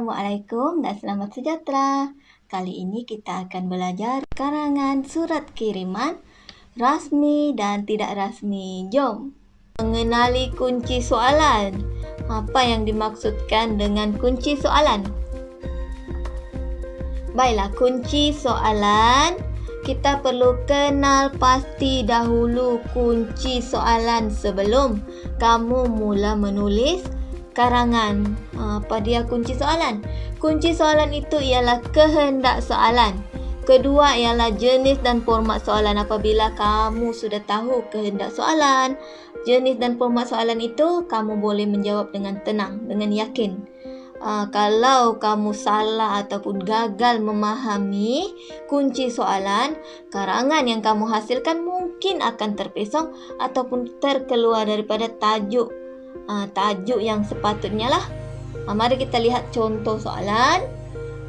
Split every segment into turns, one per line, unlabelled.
Assalamualaikum dan selamat sejahtera. Kali ini kita akan belajar karangan surat kiriman rasmi dan tidak rasmi. Jom mengenali kunci soalan. Apa yang dimaksudkan dengan kunci soalan? Baiklah, kunci soalan kita perlu kenal pasti dahulu kunci soalan sebelum kamu mula menulis karangan. Apa dia kunci soalan? Kunci soalan itu ialah kehendak soalan. Kedua ialah jenis dan format soalan. Apabila kamu sudah tahu kehendak soalan, jenis dan format soalan itu, kamu boleh menjawab dengan tenang, dengan yakin. Kalau kamu salah ataupun gagal memahami kunci soalan, karangan yang kamu hasilkan mungkin akan terpesong ataupun terkeluar daripada tajuk yang sepatutnya lah. Mari kita lihat contoh soalan.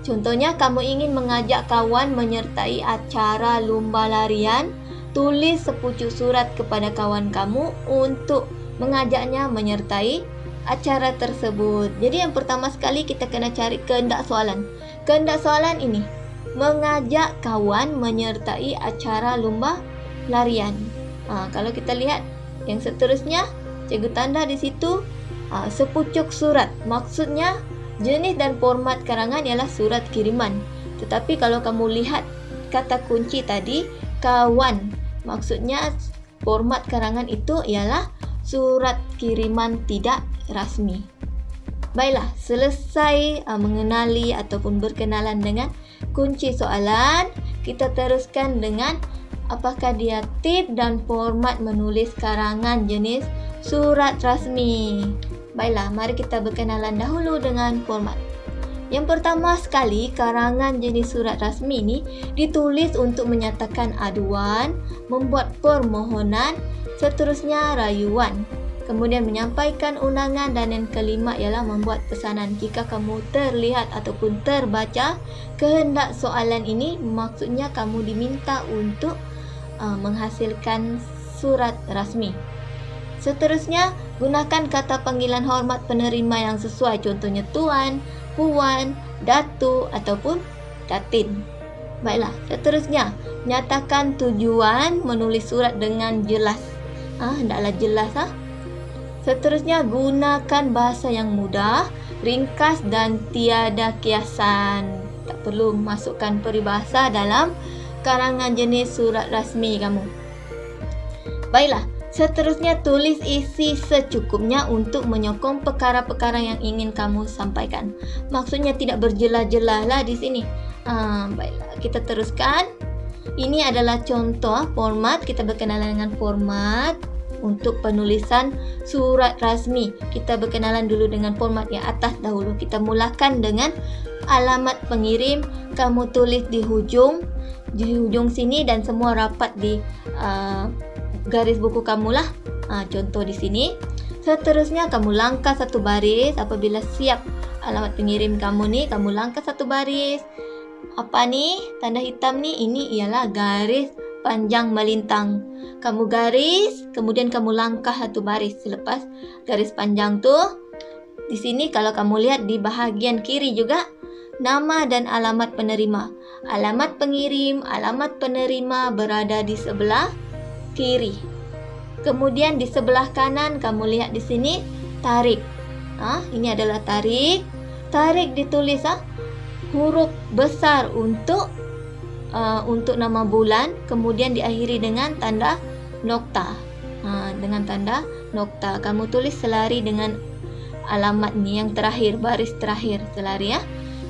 Contohnya, kamu ingin mengajak kawan menyertai acara lomba larian. Tulis sepucuk surat kepada kawan kamu untuk mengajaknya menyertai acara tersebut. Jadi yang pertama sekali kita kena cari kehendak soalan. Kehendak soalan ini mengajak kawan menyertai acara lomba larian. Kalau kita lihat yang seterusnya, cikgu tanda di situ sepucuk surat. Maksudnya jenis dan format karangan ialah surat kiriman. Tetapi kalau kamu lihat kata kunci tadi, kawan, maksudnya format karangan itu ialah surat kiriman tidak rasmi. Baiklah, selesai mengenali ataupun berkenalan dengan kunci soalan, kita teruskan dengan apakah dia tip dan format menulis karangan jenis surat rasmi. Baiklah, mari kita berkenalan dahulu dengan format. Yang pertama sekali, karangan jenis surat rasmi ini ditulis untuk menyatakan aduan, membuat permohonan, seterusnya rayuan, kemudian menyampaikan undangan, dan yang kelima ialah membuat pesanan. Jika kamu terlihat ataupun terbaca kehendak soalan ini, maksudnya kamu diminta untuk menghasilkan surat rasmi. Seterusnya, gunakan kata panggilan hormat penerima yang sesuai, contohnya tuan, puan, datu ataupun datin. Baiklah, seterusnya, nyatakan tujuan menulis surat dengan jelas. Hendaklah jelas. Seterusnya, gunakan bahasa yang mudah, ringkas dan tiada kiasan. Tak perlu masukkan peribahasa dalam karangan jenis surat rasmi kamu. Baiklah, seterusnya tulis isi secukupnya untuk menyokong perkara-perkara yang ingin kamu sampaikan. Maksudnya tidak berjelas-jelas lah di sini. Baiklah, kita teruskan. Ini adalah contoh format. Kita berkenalan dengan format untuk penulisan surat rasmi. Kita berkenalan dulu dengan format yang atas dahulu. Kita mulakan dengan alamat pengirim. Kamu tulis di hujung sini dan semua rapat di garis buku kamu lah. Contoh di sini. Seterusnya kamu langkah satu baris. Apabila siap alamat pengirim kamu ni, kamu langkah satu baris. Apa ni? Tanda hitam ni, ini ialah garis panjang melintang. Kamu garis, kemudian kamu langkah satu baris. Selepas garis panjang tu, di sini kalau kamu lihat di bahagian kiri juga, nama dan alamat penerima. Alamat pengirim, alamat penerima berada di sebelah kiri. Kemudian di sebelah kanan kamu lihat di sini tarikh. Ini adalah tarikh. Tarikh ditulis huruf besar untuk nama bulan, kemudian diakhiri dengan tanda nokta. Dengan tanda nokta. Kamu tulis selari dengan alamat ni yang terakhir, baris terakhir selari ya.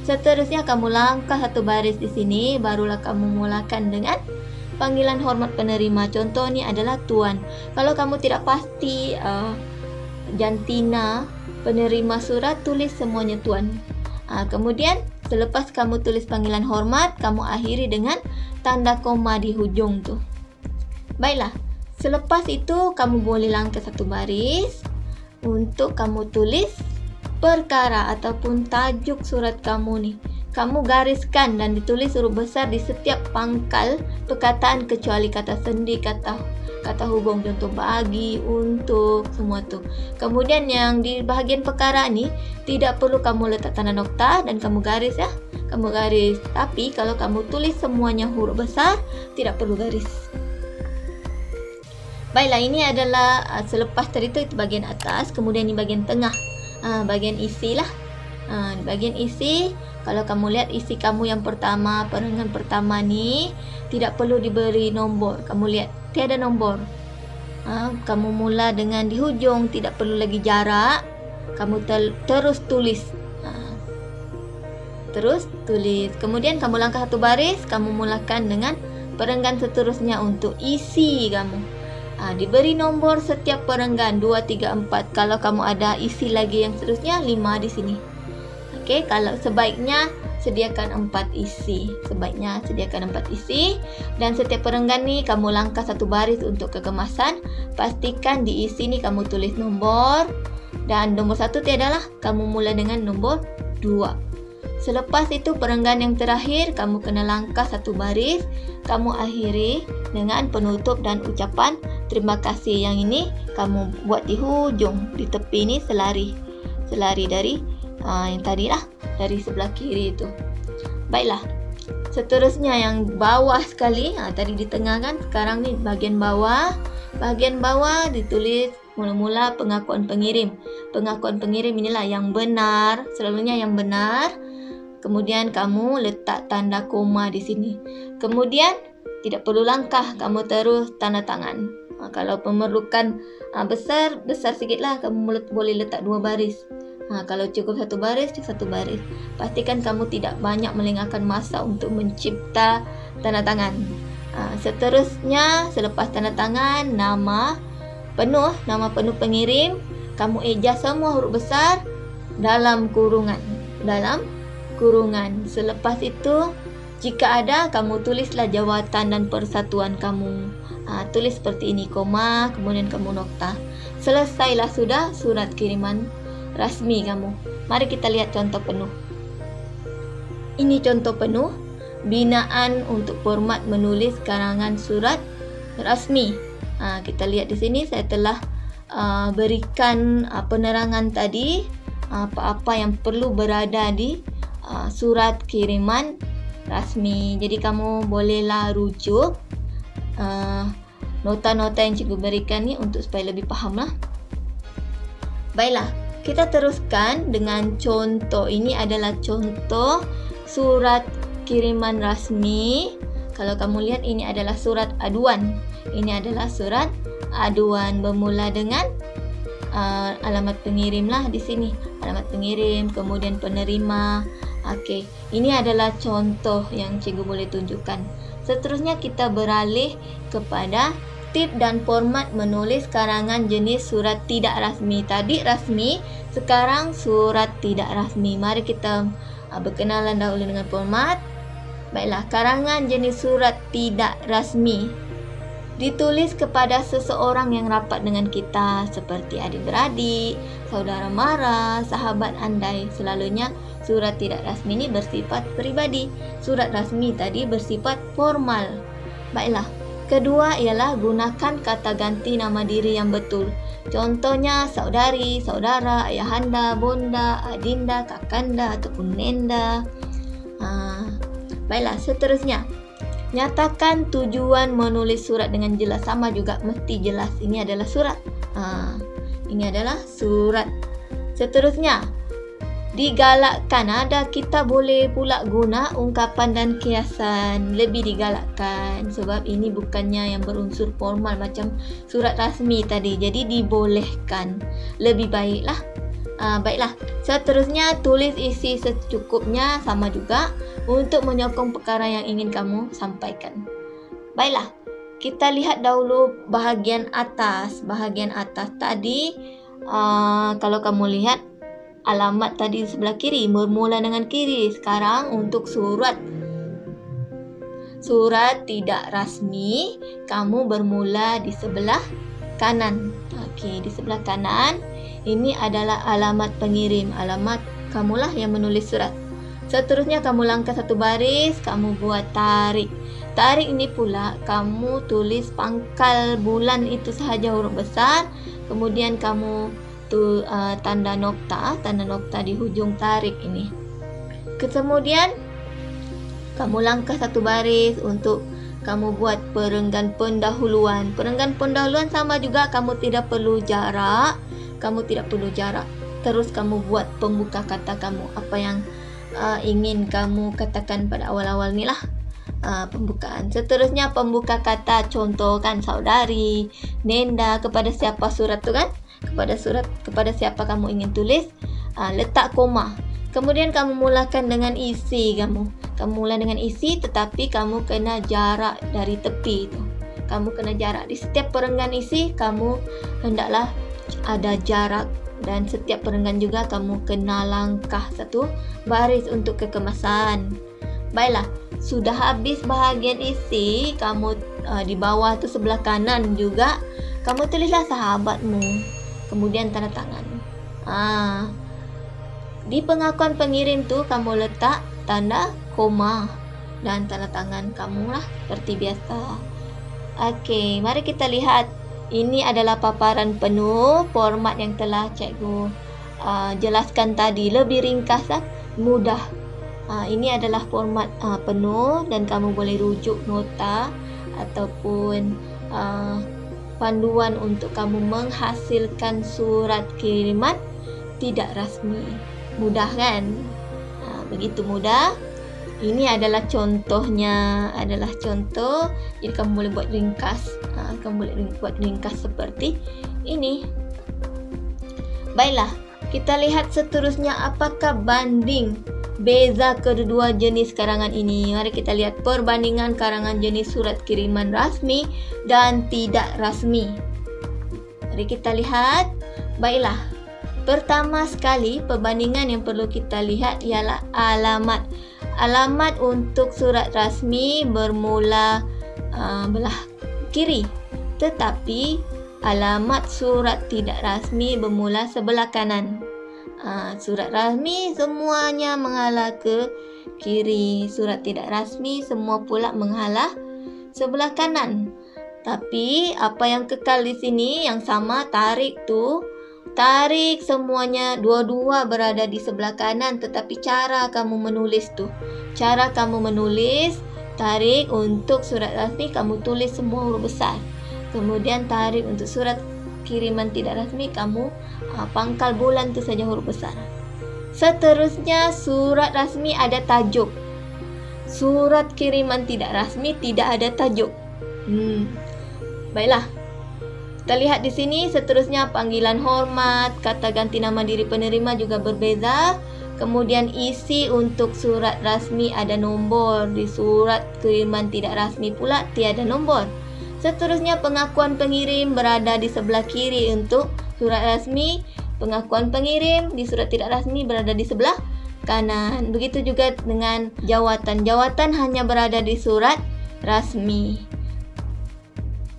Seterusnya kamu langkah satu baris di sini, barulah kamu mulakan dengan panggilan hormat penerima. Contoh ni adalah tuan. Kalau kamu tidak pasti jantina penerima surat, tulis semuanya tuan. Kemudian selepas kamu tulis panggilan hormat, kamu akhiri dengan tanda koma di hujung tu. Baiklah, selepas itu kamu boleh langkah satu baris untuk kamu tulis perkara ataupun tajuk surat kamu ni. Kamu gariskan dan ditulis huruf besar di setiap pangkal perkataan kecuali kata sendi, kata kata hubung, contoh bagi, untuk, semua tu. Kemudian yang di bahagian perkara ni tidak perlu kamu letak tanda nokta dan kamu garis ya. Kamu garis. Tapi kalau kamu tulis semuanya huruf besar, tidak perlu garis. Baiklah, ini adalah selepas tadi itu bahagian atas, kemudian ini bahagian tengah. Bahagian isi lah. Bahagian isi, kalau kamu lihat isi kamu yang pertama, perenggan pertama ni tidak perlu diberi nombor. Kamu lihat tiada nombor. Kamu mula dengan di hujung, tidak perlu lagi jarak. Kamu terus tulis. Terus tulis. Kemudian kamu langkah satu baris, kamu mulakan dengan perenggan seterusnya untuk isi kamu. Diberi nombor setiap perenggan 2, 3, 4. Kalau kamu ada isi lagi yang seterusnya 5 di sini. Okey, kalau sebaiknya sediakan 4 isi. Sebaiknya sediakan 4 isi. Dan setiap perenggan ni kamu langkah satu baris untuk kegemasan. Pastikan di isi ni kamu tulis nombor. Dan nombor 1 tiadalah. Kamu mula dengan nombor 2. Selepas itu perenggan yang terakhir, kamu kena langkah satu baris. Kamu akhiri dengan penutup dan ucapan terima kasih. Yang ini kamu buat di hujung, di tepi ni selari. Selari dari yang tadi lah, dari sebelah kiri itu. Baiklah. Seterusnya yang bawah sekali, tadi di tengah kan, sekarang ni bahagian bawah. Bahagian bawah ditulis mula-mula pengakuan pengirim. Pengakuan pengirim inilah yang benar, selalunya yang benar. Kemudian kamu letak tanda koma di sini. Kemudian tidak perlu langkah, kamu terus tanda tangan. Kalau memerlukan besar sikitlah, kamu boleh letak 2 baris. Kalau cukup 1 baris, cukup 1 baris. Pastikan kamu tidak banyak melengahkan masa untuk mencipta tanda tangan. Seterusnya, selepas tanda tangan, nama penuh pengirim, kamu eja semua huruf besar dalam kurungan. Selepas itu, jika ada, kamu tulislah jawatan dan persatuan kamu. Tulis seperti ini, koma, kemudian kamu nokta. Selesailah sudah surat kiriman rasmi kamu. Mari kita lihat contoh penuh. Ini contoh penuh, binaan untuk format menulis karangan surat rasmi. Kita lihat di sini saya telah berikan penerangan tadi, apa-apa yang perlu berada di surat kiriman rasmi. Jadi kamu bolehlah rujuk nota-nota yang cikgu berikan ni untuk supaya lebih faham lah. Baiklah, kita teruskan dengan contoh. Ini adalah contoh surat kiriman rasmi. Kalau kamu lihat, ini adalah surat aduan. Ini adalah surat aduan bermula dengan alamat pengirim lah di sini. Alamat pengirim, kemudian penerima. Okey, ini adalah contoh yang cikgu boleh tunjukkan. Seterusnya kita beralih kepada tip dan format menulis karangan jenis surat tidak rasmi. Tadi rasmi, sekarang surat tidak rasmi. Mari kita berkenalan dahulu dengan format. Baiklah, karangan jenis surat tidak rasmi ditulis kepada seseorang yang rapat dengan kita, seperti adik-beradik, saudara mara, sahabat andai. Selalunya surat tidak rasmi ini bersifat peribadi. Surat rasmi tadi bersifat formal. Baiklah, kedua ialah gunakan kata ganti nama diri yang betul. Contohnya saudari, saudara, ayahanda, bonda, adinda, kakanda ataupun nenda. Baiklah, seterusnya, nyatakan tujuan menulis surat dengan jelas. Sama juga, mesti jelas. Ini adalah surat. Ini adalah surat. Seterusnya, digalakkan. Kita boleh pula guna ungkapan dan kiasan. Lebih digalakkan. Sebab ini bukannya yang berunsur formal macam surat rasmi tadi. Jadi dibolehkan. Lebih baiklah. Baiklah. Seterusnya, tulis isi secukupnya. Sama juga. Untuk menyokong perkara yang ingin kamu sampaikan. Baiklah, kita lihat dahulu bahagian atas. Bahagian atas tadi, kalau kamu lihat alamat tadi di sebelah kiri, bermula dengan kiri. Sekarang untuk surat tidak rasmi, kamu bermula di sebelah kanan. Okey, di sebelah kanan ini adalah alamat pengirim. Alamat kamulah yang menulis surat. Seterusnya kamu langkah satu baris, kamu buat tarik. Tarik ini pula kamu tulis pangkal bulan itu sahaja huruf besar, kemudian kamu tanda nokta di hujung tarik ini. Kemudian kamu langkah satu baris untuk kamu buat perenggan pendahuluan. Perenggan pendahuluan sama juga, kamu tidak perlu jarak. Terus kamu buat pembuka kata kamu. Apa yang ingin kamu katakan pada awal-awal ni lah. Pembukaan. Seterusnya pembuka kata, contoh kan, saudari, Nenda, kepada siapa surat tu kan? Kepada siapa kamu ingin tulis, letak koma. Kemudian kamu mulakan dengan isi kamu mula dengan isi, tetapi kamu kena jarak dari tepi tu. Kamu kena jarak di setiap perenggan isi, kamu hendaklah ada jarak, dan setiap perenggan juga kamu kena langkah satu baris untuk kekemasan. Baiklah, sudah habis bahagian isi, kamu di bawah tu sebelah kanan juga kamu tulislah sahabatmu, kemudian tanda tangan. Di pengakuan pengirim tu kamu letak tanda koma dan tanda tangan kamu lah seperti biasa. Okey, mari kita lihat. Ini adalah paparan penuh, format yang telah cikgu jelaskan tadi, lebih ringkas lah, mudah. Ini adalah format penuh, dan kamu boleh rujuk nota ataupun panduan untuk kamu menghasilkan surat kiriman tidak rasmi. Mudah kan? Begitu mudah. Ini adalah contohnya, contoh. Jadi kamu boleh buat ringkas. Seperti ini. Baiklah, kita lihat seterusnya apakah banding beza kedua jenis karangan ini. Mari kita lihat perbandingan karangan jenis surat kiriman rasmi dan tidak rasmi. Mari kita lihat. Baiklah, pertama sekali perbandingan yang perlu kita lihat ialah alamat. Alamat untuk surat rasmi bermula belah kiri, tetapi alamat surat tidak rasmi bermula sebelah kanan. Surat rasmi semuanya mengalah ke kiri, surat tidak rasmi semua pula mengalah sebelah kanan. Tapi apa yang kekal di sini yang sama, tarik semuanya dua-dua berada di sebelah kanan, tetapi cara kamu menulis tarik untuk surat rasmi kamu tulis semua huruf besar. Kemudian tarik untuk surat kiriman tidak rasmi kamu pangkal bulan tu saja huruf besar. Seterusnya surat rasmi ada tajuk. Surat kiriman tidak rasmi tidak ada tajuk. Baiklah. Kita lihat di sini seterusnya panggilan hormat, kata ganti nama diri penerima juga berbeza. Kemudian isi untuk surat rasmi ada nombor, di surat kiriman tidak rasmi pula tiada nombor. Seterusnya pengakuan pengirim berada di sebelah kiri untuk surat rasmi, pengakuan pengirim di surat tidak rasmi berada di sebelah kanan. Begitu juga dengan jawatan. Jawatan hanya berada di surat rasmi.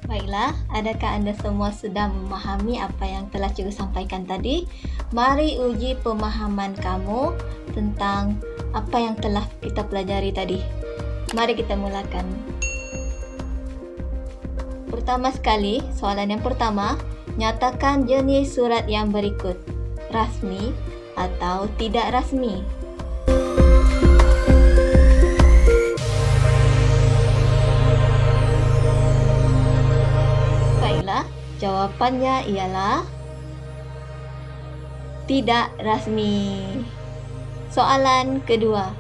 Baiklah, adakah anda semua sudah memahami apa yang telah cikgu sampaikan tadi? Mari uji pemahaman kamu tentang apa yang telah kita pelajari tadi. Mari kita mulakan. Pertama sekali, soalan yang pertama, nyatakan jenis surat yang berikut, rasmi atau tidak rasmi. Jawapannya ialah tidak rasmi. Soalan kedua.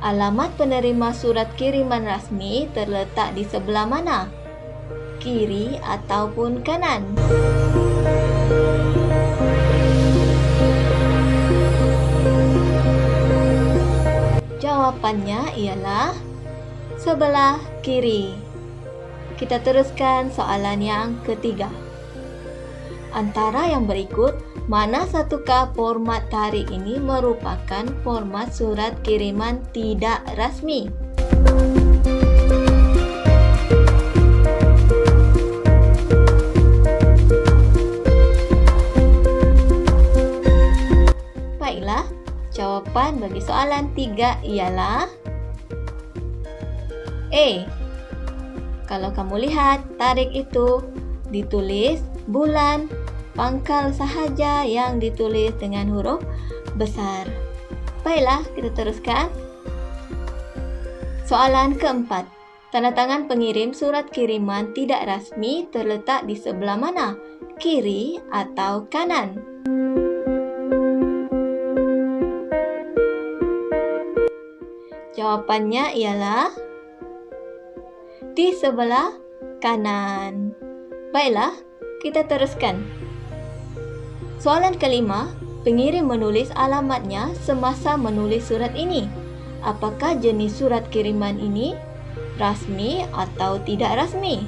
Alamat penerima surat kiriman rasmi terletak di sebelah mana? Kiri ataupun kanan? Jawapannya ialah sebelah kiri. Kita teruskan soalan yang ketiga. Antara yang berikut, mana satukah format tarik ini merupakan format surat kiriman tidak rasmi? Baiklah, jawapan bagi soalan 3 ialah Kalau kamu lihat, tarik itu ditulis bulan pangkal sahaja yang ditulis dengan huruf besar. Baiklah, kita teruskan. Soalan keempat. Tanda tangan pengirim surat kiriman tidak rasmi terletak di sebelah mana? Kiri atau kanan? Jawapannya ialah di sebelah kanan. Baiklah, kita teruskan. Soalan kelima, pengirim menulis alamatnya semasa menulis surat ini. Apakah jenis surat kiriman ini rasmi atau tidak rasmi?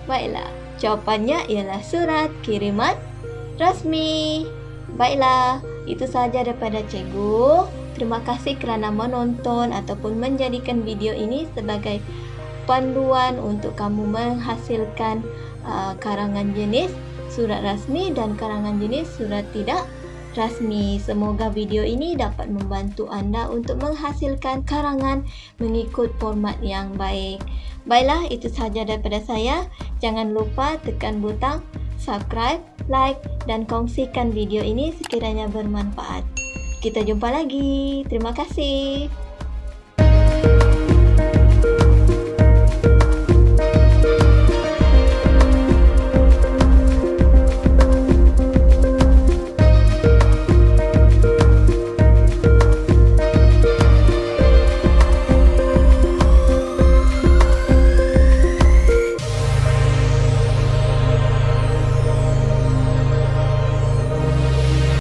Baiklah, jawapannya ialah surat kiriman rasmi. Baiklah, itu sahaja daripada cikgu. Terima kasih kerana menonton ataupun menjadikan video ini sebagai panduan untuk kamu menghasilkan karangan jenis surat rasmi dan karangan jenis surat tidak rasmi. Semoga video ini dapat membantu anda untuk menghasilkan karangan mengikut format yang baik. Baiklah, itu sahaja daripada saya. Jangan lupa tekan butang subscribe, like dan kongsikan video ini sekiranya bermanfaat. Kita jumpa lagi. Terima kasih.